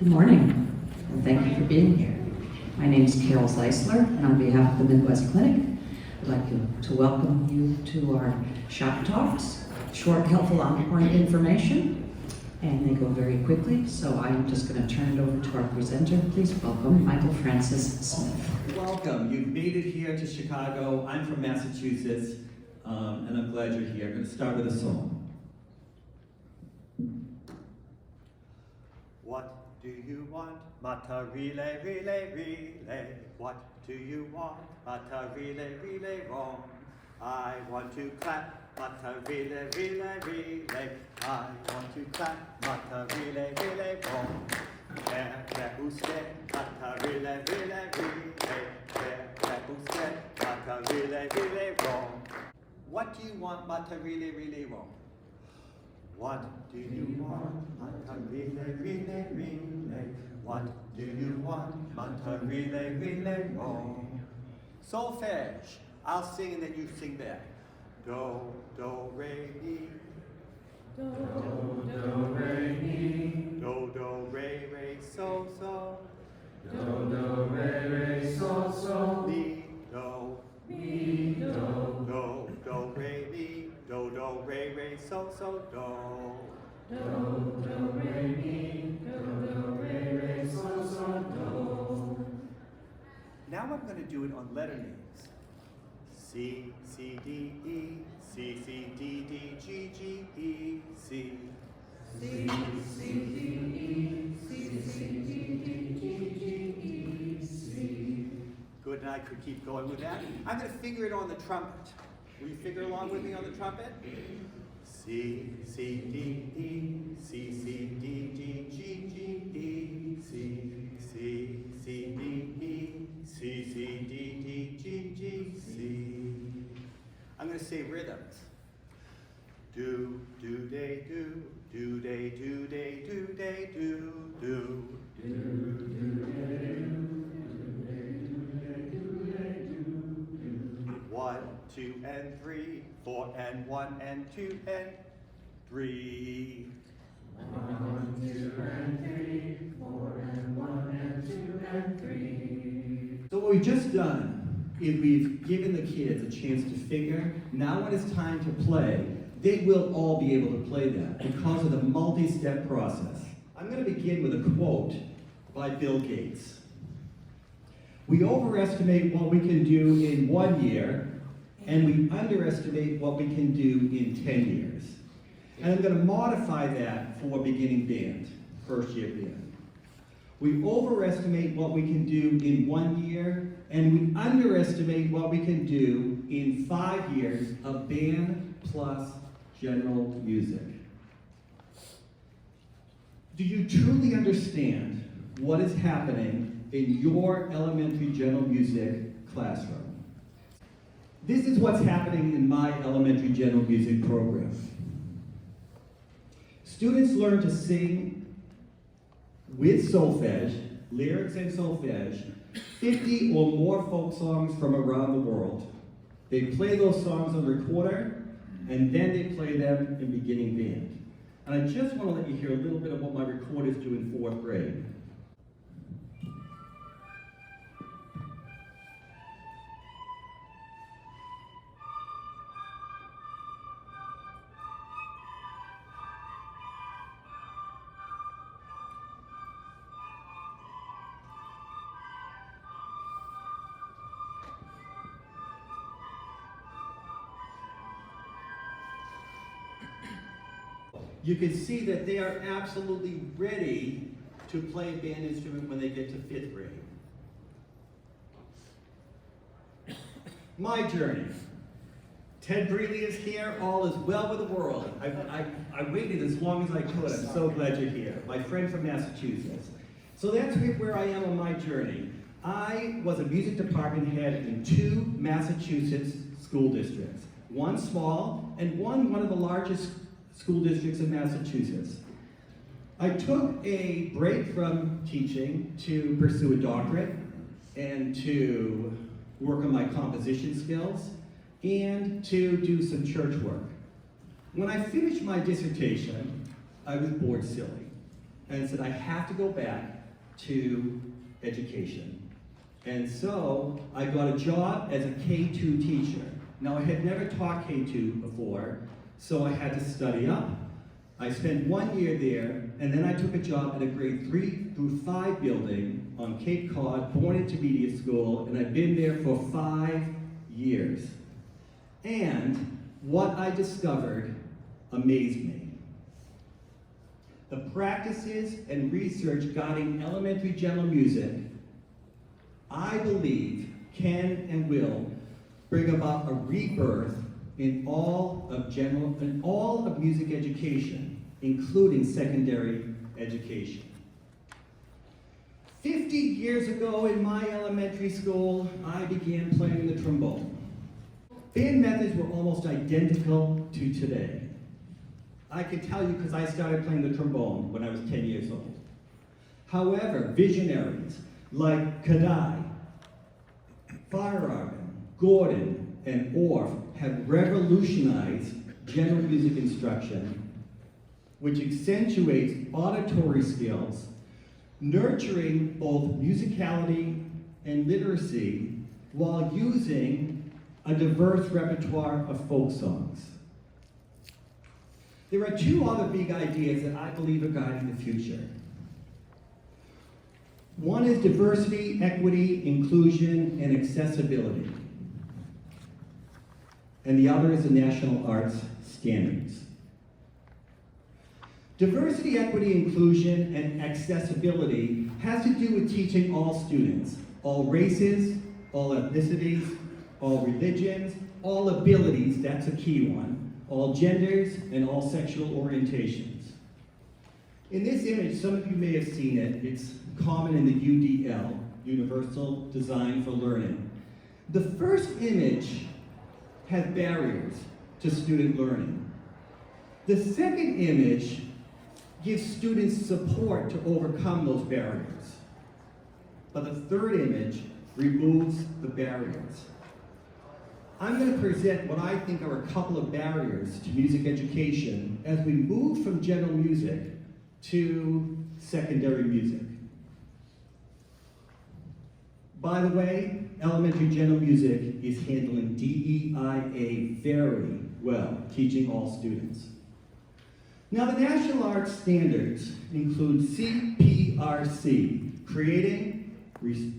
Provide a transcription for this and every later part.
Good morning, and thank you for being here. My name is Carol Zeisler, and on behalf of the Midwest Clinic, I'd like to welcome you to our shop talks, short, helpful, on-point information, and they go very quickly, so I'm just going to turn it over to our presenter. Please welcome Michael Francis Smith. Welcome. You've made it here to Chicago. I'm from Massachusetts, and I'm glad you're here. I'm going to start with a song. What do you want? Mata relay, relay, relay. What do you want? Mata relay, relay, wrong. I want to clap. Mata relay, relay, relay. I want to clap. Mata relay, relay, wrong. Care, usted. Mata relay, relay, relay. Care, usted. Mata relay, relay, wrong. What do you want? Mata relay, relay, wrong. What do you want? Manta relay, relay, relay. What do you want? Manta relay, relay, wrong. Solfege. I'll sing and then you sing back. Do, do, re, mi. Do, do, re, mi. Do, do, re, re, so, so. Do, do, re, re, so, so. Mi, do. Mi, do. Do, do, re, mi. Do, do, re, re, so, so, do. Do, do, re, mi. Do, do, re, re, so, so, do. Now I'm going to do it on letter names. C, C, D, E, C, C, D, D, G, G, E, C. C, C, D, E, C, C, D, D, G, G, E, C. Good, and I could keep going with that. I'm going to figure it on the trumpet. Will you figure along with me on the trumpet? C, C, D, E, C, C, D, D, G, G, E, C, C, C, D, E, C, C, D, D, G, G, C. I'm going to say rhythms. Do, do, they, do, they, do, they, do, they, do, do. Do, do, they, do. 1, 2, and 3, 4, and 1, and 2, and 3. 1, 2, and 3, 4, and 1, and 2, and 3. So what we've just done is we've given the kids a chance to figure. Now when it's time to play, they will all be able to play that because of the multi-step process. I'm going to begin with a quote by Bill Gates. We overestimate what we can do in 1 year, and we underestimate what we can do in 10 years. And I'm going to modify that for beginning band, first year band. We overestimate what we can do in 1 year, and we underestimate what we can do in 5 years of band plus general music. Do you truly understand what is happening in your elementary general music classroom? This is what's happening in my elementary general music program. Students learn to sing with solfege, lyrics and solfege, 50 or more folk songs from around the world. They play those songs on recorder, and then they play them in beginning band. And I just want to let you hear a little bit of what my recorders do in 4th grade. You can see that they are absolutely ready to play a band instrument when they get to 5th grade. My journey. Ted Brealey is here. All is well with the world. I waited as long as I could. I'm so glad you're here. My friend from Massachusetts. So that's where I am on my journey. I was a music department head in 2 Massachusetts school districts. One small and one of the largest school districts in Massachusetts. I took a break from teaching to pursue a doctorate and to work on my composition skills and to do some church work. When I finished my dissertation, I was bored silly. and said, I have to go back to education. And so I got a job as a K2 teacher. Now I had never taught K2 before, so I had to study up. I spent 1 year there, and then I took a job at a grade 3 through 5 building on Cape Cod, born intermediate school, and I've been there for 5 years. And what I discovered amazed me. The practices and research guiding elementary general music, I believe, can and will bring about a rebirth in all of music education, including secondary education. 50 years ago in my elementary school, I began playing the trombone. Band methods were almost identical to today. I can tell you because I started playing the trombone when I was 10 years old. However, visionaries like Kadai, Feyerabend, Gordon, and Orff have revolutionized general music instruction, which accentuates auditory skills, nurturing both musicality and literacy while using a diverse repertoire of folk songs. There are two other big ideas that I believe are guiding the future. One is diversity, equity, inclusion, and accessibility. And the other is the national arts standards. Diversity, equity, inclusion, and accessibility has to do with teaching all students, all races, all ethnicities, all religions, all abilities, that's a key one, all genders, and all sexual orientations. In this image, some of you may have seen it. It's common in the UDL, Universal Design for Learning. The first image has barriers to student learning. The second image gives students support to overcome those barriers. But the third image removes the barriers. I'm going to present what I think are a couple of barriers to music education as we move from general music to secondary music. By the way, elementary general music is handling DEIA very well, teaching all students. Now, the national arts standards include CPRC, creating,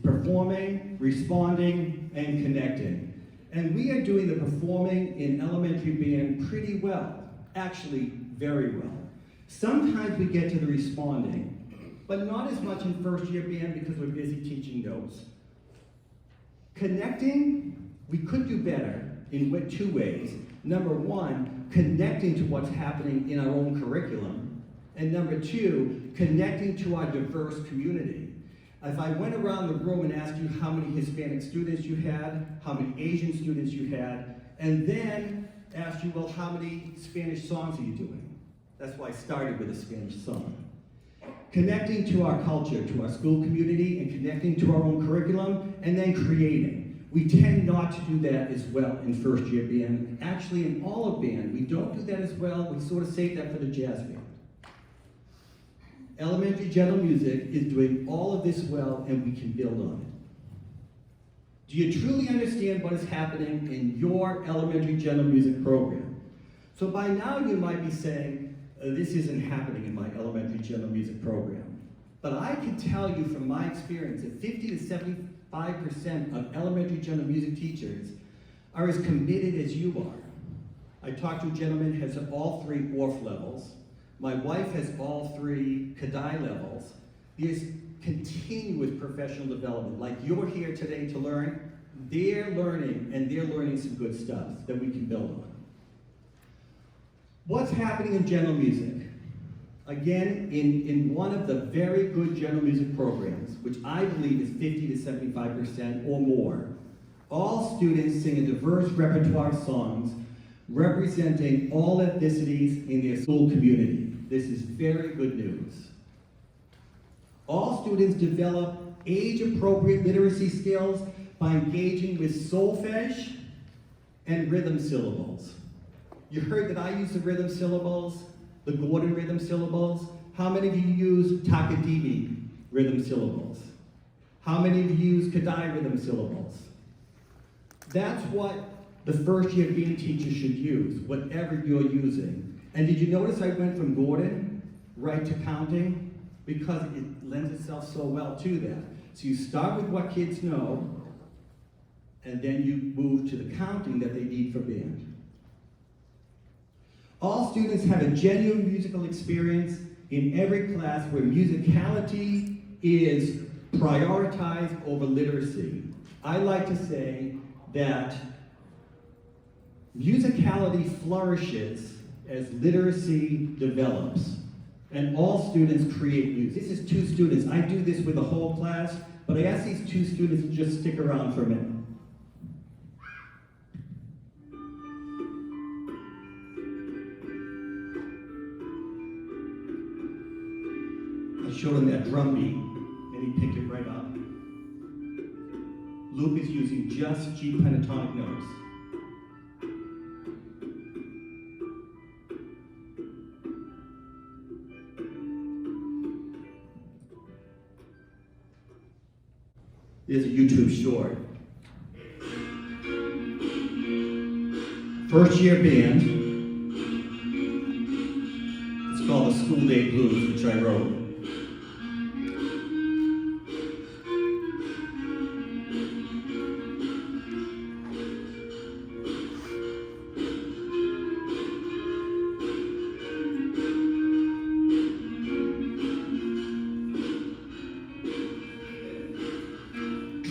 performing, responding, and connecting. And we are doing the performing in elementary band pretty well, actually very well. Sometimes we get to the responding, but not as much in first year band because we're busy teaching notes. Connecting, we could do better in two ways. Number one, connecting to what's happening in our own curriculum. And number two, connecting to our diverse community. If I went around the room and asked you how many Hispanic students you had, how many Asian students you had, and then asked you, well, how many Spanish songs are you doing? That's why I started with a Spanish song. Connecting to our culture, to our school community, and connecting to our own curriculum, and then creating. We tend not to do that as well in first year band. Actually, in all of band, we don't do that as well. We sort of save that for the jazz band. Elementary general music is doing all of this well, and we can build on it. Do you truly understand what is happening in your elementary general music program? So by now you might be saying, this isn't happening in my elementary general music program. But I can tell you from my experience that 50 to 75% of elementary general music teachers are as committed as you are. I talked to a gentleman who has all 3 Orff levels. My wife has all 3 Kadai levels. There's continuous professional development. Like you're here today to learn, they're learning, and they're learning some good stuff that we can build on. What's happening in general music? Again, in one of the very good general music programs, which I believe is 50 to 75% or more, all students sing a diverse repertoire of songs representing all ethnicities in their school community. This is very good news. All students develop age-appropriate literacy skills by engaging with solfege and rhythm syllables. You heard that I use the rhythm syllables, the Gordon rhythm syllables. How many of you use Takadimi rhythm syllables? How many of you use Kadai rhythm syllables? That's what the first year band teacher should use, whatever you're using. And did you notice I went from Gordon right to counting? Because it lends itself so well to that. So you start with what kids know, and then you move to the counting that they need for band. All students have a genuine musical experience in every class where musicality is prioritized over literacy. I like to say that musicality flourishes as literacy develops, and all students create music. This is 2 students. I do this with the whole class, but I ask these 2 students to just stick around for a minute. I showed him that drum beat, and he picked it right up. Luke is using just G pentatonic notes. Here's a YouTube short. First year band. It's called The School Day Blues, which I wrote.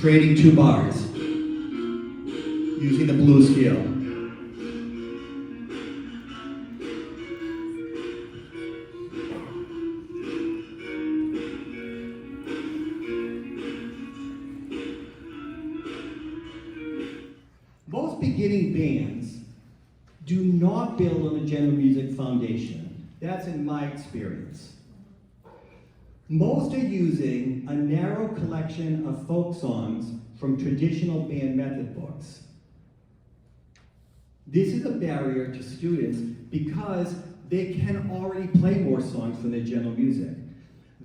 Trading 2 bars, using the blues scale. Most beginning bands do not build on the general music foundation. That's in my experience. Most are using a narrow collection of folk songs from traditional band method books. This is a barrier to students because they can already play more songs from their general music.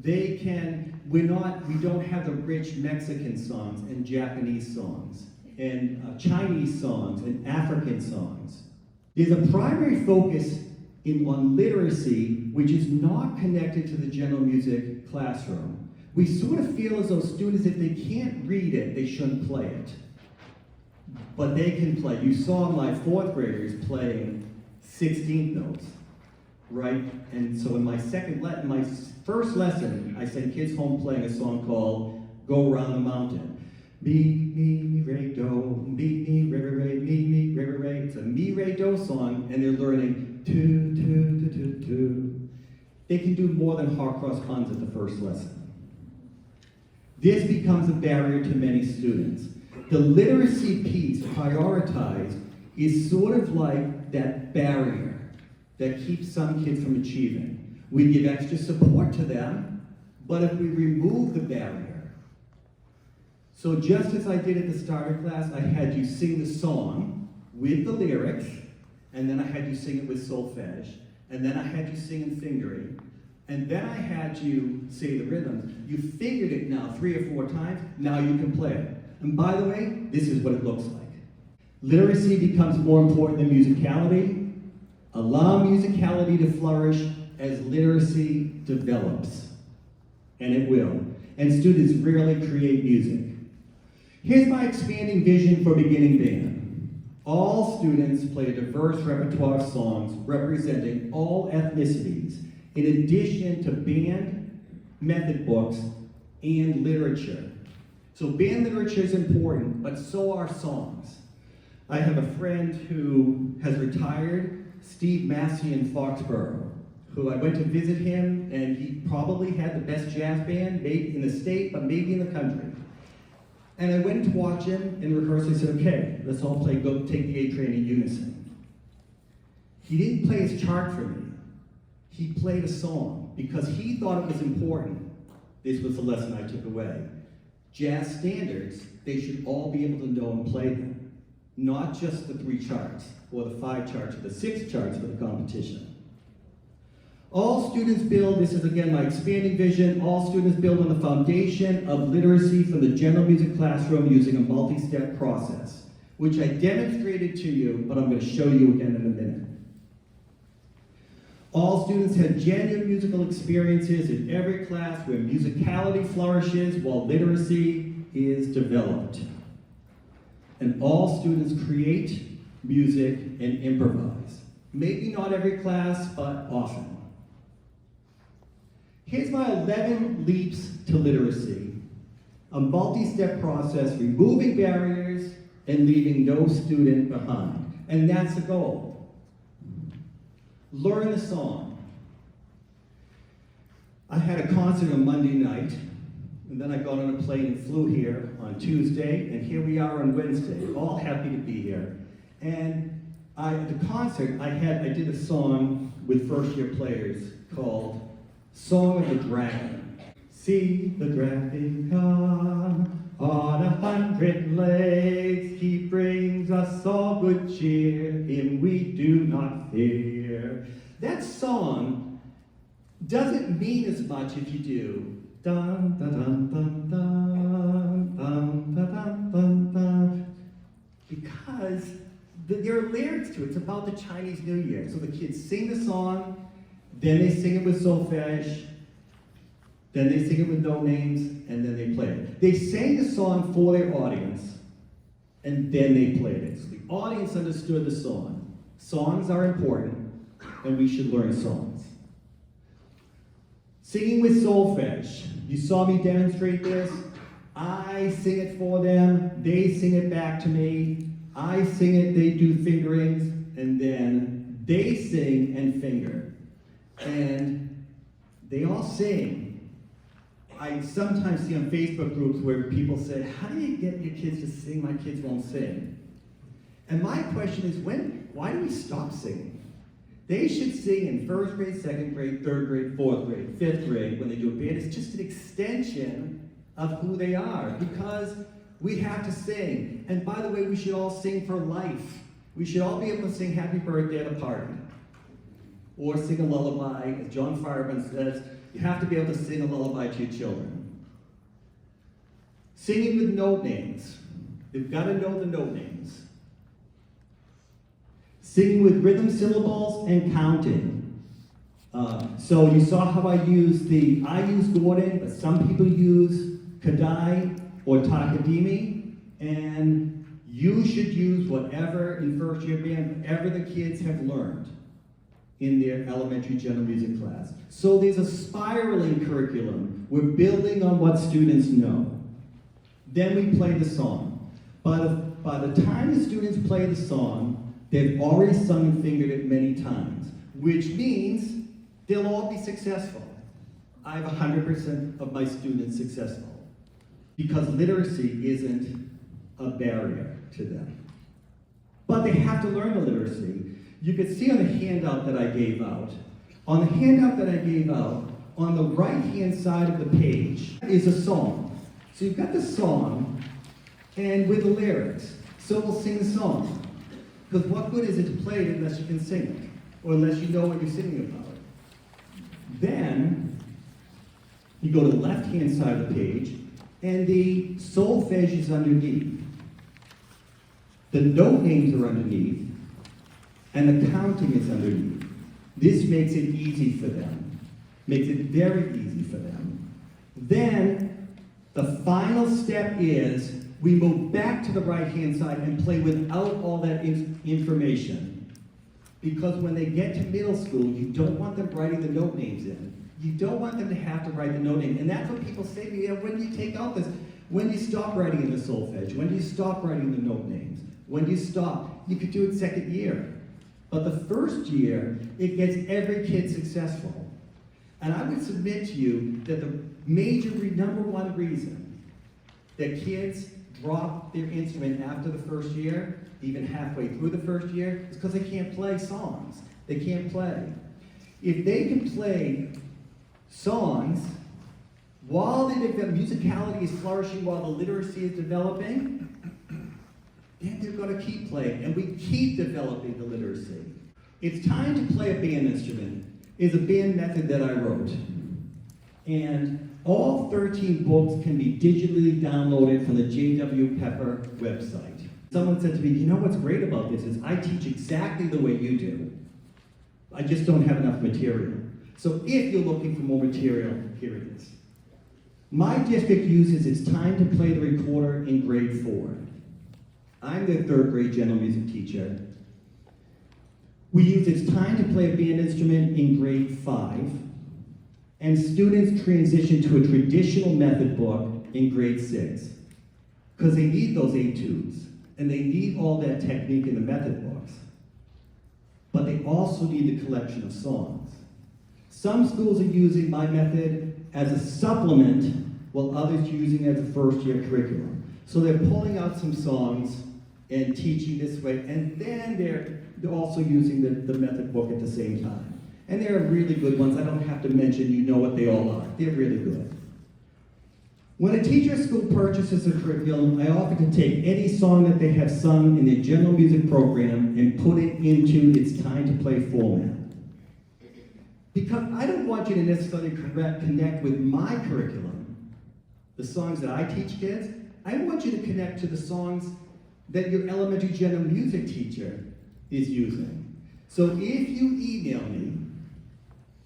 We don't have the rich Mexican songs and Japanese songs and Chinese songs and African songs. There's a primary focus on literacy, which is not connected to the general music classroom. We sort of feel as though students, if they can't read it, they shouldn't play it. But they can play. You saw my 4th graders playing 16th notes, right? And so in my first lesson, I sent kids home playing a song called Go Around the Mountain. Mi, mi, re, do, mi, mi, re, re, mi, mi, re, re. It's a mi, re, do song, and they're learning 2, 2, 2, 2, 2. They can do more than hard cross puns at the first lesson. This becomes a barrier to many students. The literacy piece prioritized is sort of like that barrier that keeps some kids from achieving. We give extra support to them, but if we remove the barrier, so just as I did at the starter class, I had you sing the song with the lyrics, and then I had you sing it with solfege, and then I had you sing in fingering, and then I had you say the rhythms. You figured it now 3 or 4 times, now you can play it. And by the way, this is what it looks like. Literacy becomes more important than musicality. Allow musicality to flourish as literacy develops. And it will. And students rarely create music. Here's my expanding vision for beginning band. All students play a diverse repertoire of songs representing all ethnicities, in addition to band method books and literature. So band literature is important, but so are songs. I have a friend who has retired, Steve Massey in Foxborough, who I went to visit him, and he probably had the best jazz band, maybe in the state, but maybe in the country. And I went to watch him in rehearsal. I said, okay, let's all play Go Take the A Train in unison. He didn't play his chart for me. He played a song because he thought it was important. This was the lesson I took away. Jazz standards, they should all be able to know and play them, not just the 3 charts, or the 5 charts, or the 6 charts for the competition. All students build, this is again my expanding vision, all students build on the foundation of literacy from the general music classroom using a multi-step process, which I demonstrated to you, but I'm going to show you again in a minute. All students have genuine musical experiences in every class where musicality flourishes while literacy is developed. And all students create music and improvise. Maybe not every class, but often. Here's my 11 leaps to literacy. A multi-step process, removing barriers and leaving no student behind. And that's the goal. Learn the song. I had a concert on Monday night, and then I got on a plane and flew here on Tuesday, and here we are on Wednesday, all happy to be here. And at the concert, I did a song with first-year players called Song of the Dragon. See the dragon come on 100 legs. He brings us all good cheer. Him we do not fear. That song doesn't mean as much if you do dun dun dun dun dun dun dun dun dun dun, because there are lyrics to it. It's about the Chinese New Year. So the kids sing the song. Then they sing it with solfege, then they sing it with no names, and then they play it. They sang the song for their audience, and then they played it. So the audience understood the song. Songs are important, and we should learn songs. Singing with solfege. You saw me demonstrate this. I sing it for them, they sing it back to me. I sing it, they do fingerings, and then they sing and finger. And they all sing. I sometimes see on Facebook groups where people say, how do you get your kids to sing? My kids won't sing. And my question is, why do we stop singing? They should sing in first grade, second grade, third grade, fourth grade, fifth grade when they do a band. It's just an extension of who they are, because we have to sing. And by the way, we should all sing for life. We should all be able to sing happy birthday at a party. Or sing a lullaby. As John Fireman says, you have to be able to sing a lullaby to your children. Singing with note names. You've got to know the note names. Singing with rhythm syllables and counting. So you saw how I use Gordon, but some people use Kadai or Takadimi, and you should use whatever in first year band, whatever the kids have learned in their elementary general music class. So there's a spiraling curriculum. We're building on what students know. Then we play the song. By the time the students play the song, they've already sung and fingered it many times, which means they'll all be successful. I have 100% of my students successful, because literacy isn't a barrier to them. But they have to learn the literacy. You can see on the handout that I gave out. On the handout that I gave out, on the right-hand side of the page is a song. So you've got the song, and with the lyrics. So we'll sing the song. Because what good is it to play it unless you can sing it, or unless you know what you're singing about? Then, you go to the left-hand side of the page, and the solfege is underneath. The note names are underneath, and the counting is underneath. This makes it easy for them. Makes it very easy for them. Then, the final step is, we move back to the right-hand side and play without all that information. Because when they get to middle school, you don't want them writing the note names in. You don't want them to have to write the note name. And that's what people say to me, when do you take out this? When do you stop writing in the solfege? When do you stop writing the note names? When do you stop? You could do it second year. But the first year, it gets every kid successful. And I would submit to you that the number one reason that kids drop their instrument after the first year, even halfway through the first year, is because they can't play songs. They can't play. If they can play songs while the musicality is flourishing, while the literacy is developing, then they're going to keep playing, and we keep developing the literacy. It's time to play a band instrument. is a band method that I wrote. And all 13 books can be digitally downloaded from the J.W. Pepper website. Someone said to me, you know what's great about this is I teach exactly the way you do. I just don't have enough material. So if you're looking for more material, here it is. My district uses its time to play the recorder in grade 4. I'm their 3rd grade general music teacher. We use its time to play a band instrument in grade 5. And students transition to a traditional method book in grade 6. Because they need those etudes. And they need all that technique in the method books. But they also need the collection of songs. Some schools are using my method as a supplement, while others using it as a first-year curriculum. So they're pulling out some songs and teaching this way, and then they're also using the method book at the same time. And there are really good ones. I don't have to mention, you know what they all are. They're really good. When a teacher at school purchases a curriculum, I offer to take any song that they have sung in their general music program and put it into its time to play format. Because I don't want you to necessarily connect with my curriculum, the songs that I teach kids. I want you to connect to the songs that your elementary general music teacher is using. So if you email me,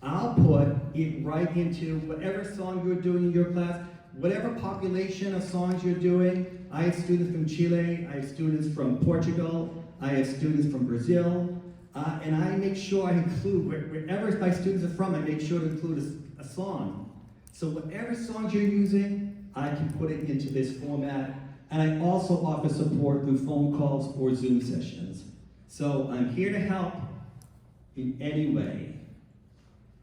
I'll put it right into whatever song you're doing in your class, whatever population of songs you're doing. I have students from Chile, I have students from Portugal, I have students from Brazil, and I make sure I include, wherever my students are from, I make sure to include a song. So whatever songs you're using, I can put it into this format, and I also offer support through phone calls or Zoom sessions. So I'm here to help in any way.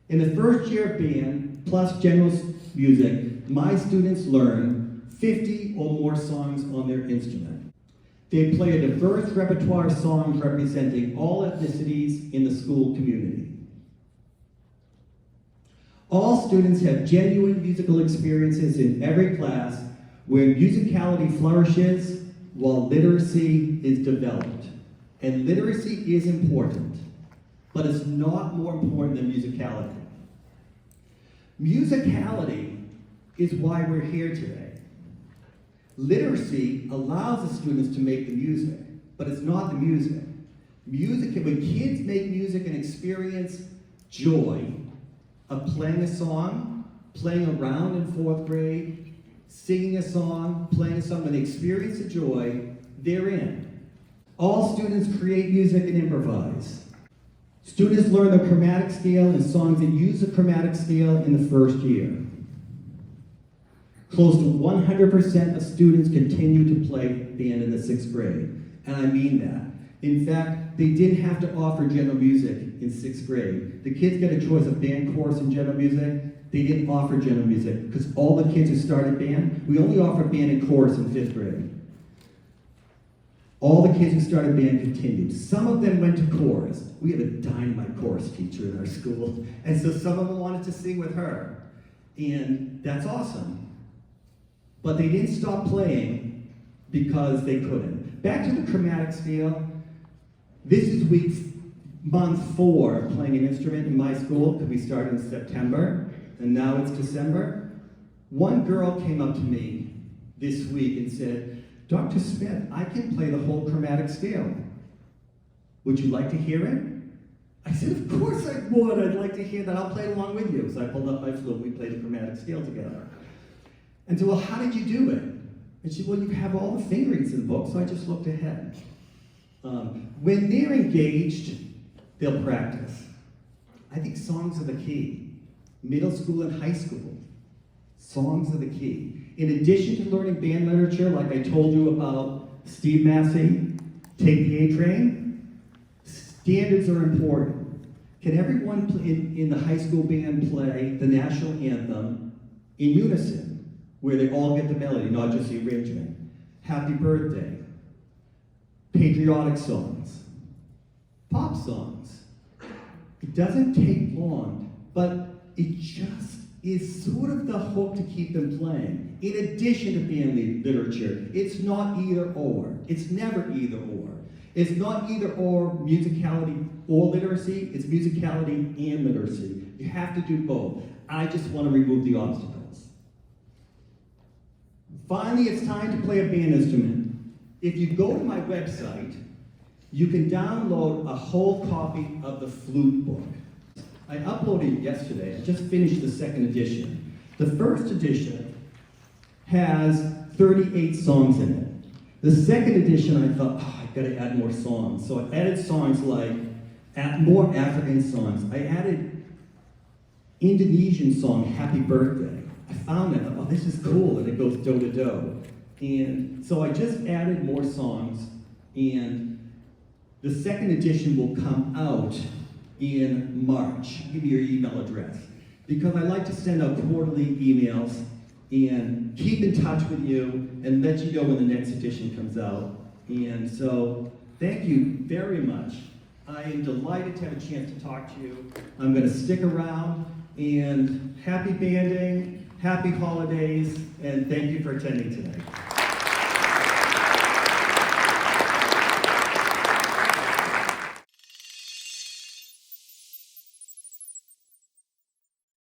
In the first year of band, plus general music, my students learn 50 or more songs on their instrument. They play a diverse repertoire of songs representing all ethnicities in the school community. All students have genuine musical experiences in every class where musicality flourishes while literacy is developed. And literacy is important, but it's not more important than musicality. Musicality is why we're here today. Literacy allows the students to make the music, but it's not the music. When kids make music and experience joy of playing a song, playing around in 4th grade, singing a song, playing a song, when they experience the joy, they're in. All students create music and improvise. Students learn the chromatic scale and songs that use the chromatic scale in the first year. Close to 100% of students continue to play band in the 6th grade, and I mean that. In fact, they didn't have to offer general music in 6th grade. The kids get a choice of band, chorus, and general music. They didn't offer general music because all the kids who started band, we only offered band and chorus in 5th grade. All the kids who started band continued. Some of them went to chorus. We had a dynamite chorus teacher in our school, and so some of them wanted to sing with her. And that's awesome. But they didn't stop playing because they couldn't. Back to the chromatic scale. This is month 4 of playing an instrument in my school, because we started in September, and now it's December. One girl came up to me this week and said, Dr. Smith, I can play the whole chromatic scale. Would you like to hear it? I said, of course I would. I'd like to hear that. I'll play along with you. So I pulled up my flute. We played the chromatic scale together. And said, well, how did you do it? And she said, well, you have all the fingerings in the book, so I just looked ahead. When they're engaged, they'll practice. I think songs are the key. Middle school and high school, songs are the key. In addition to learning band literature, like I told you about Steve Massey, Take the A Train, standards are important. Can everyone in the high school band play the national anthem in unison, where they all get the melody, not just the arrangement? Happy birthday, patriotic songs, pop songs. It doesn't take long, but it just is sort of the hook to keep them playing. In addition to band literature, it's not either or. It's never either or. It's not either or musicality or literacy, it's musicality and literacy. You have to do both. I just want to remove the obstacles. Finally, it's time to play a band instrument. If you go to my website, you can download a whole copy of the flute book. I uploaded it yesterday. I just finished the second edition. The first edition has 38 songs in it. The second edition, I thought, oh, I gotta add more songs. So I added songs like more African songs. I added Indonesian song, Happy Birthday. I found that, oh, this is cool, and it goes do to do. And so I just added more songs, and the second edition will come out in March. Give me your email address. Because I like to send out quarterly emails and keep in touch with you and let you know when the next edition comes out. And so, thank you very much. I am delighted to have a chance to talk to you. I'm going to stick around, and happy banding, happy holidays, and thank you for attending today.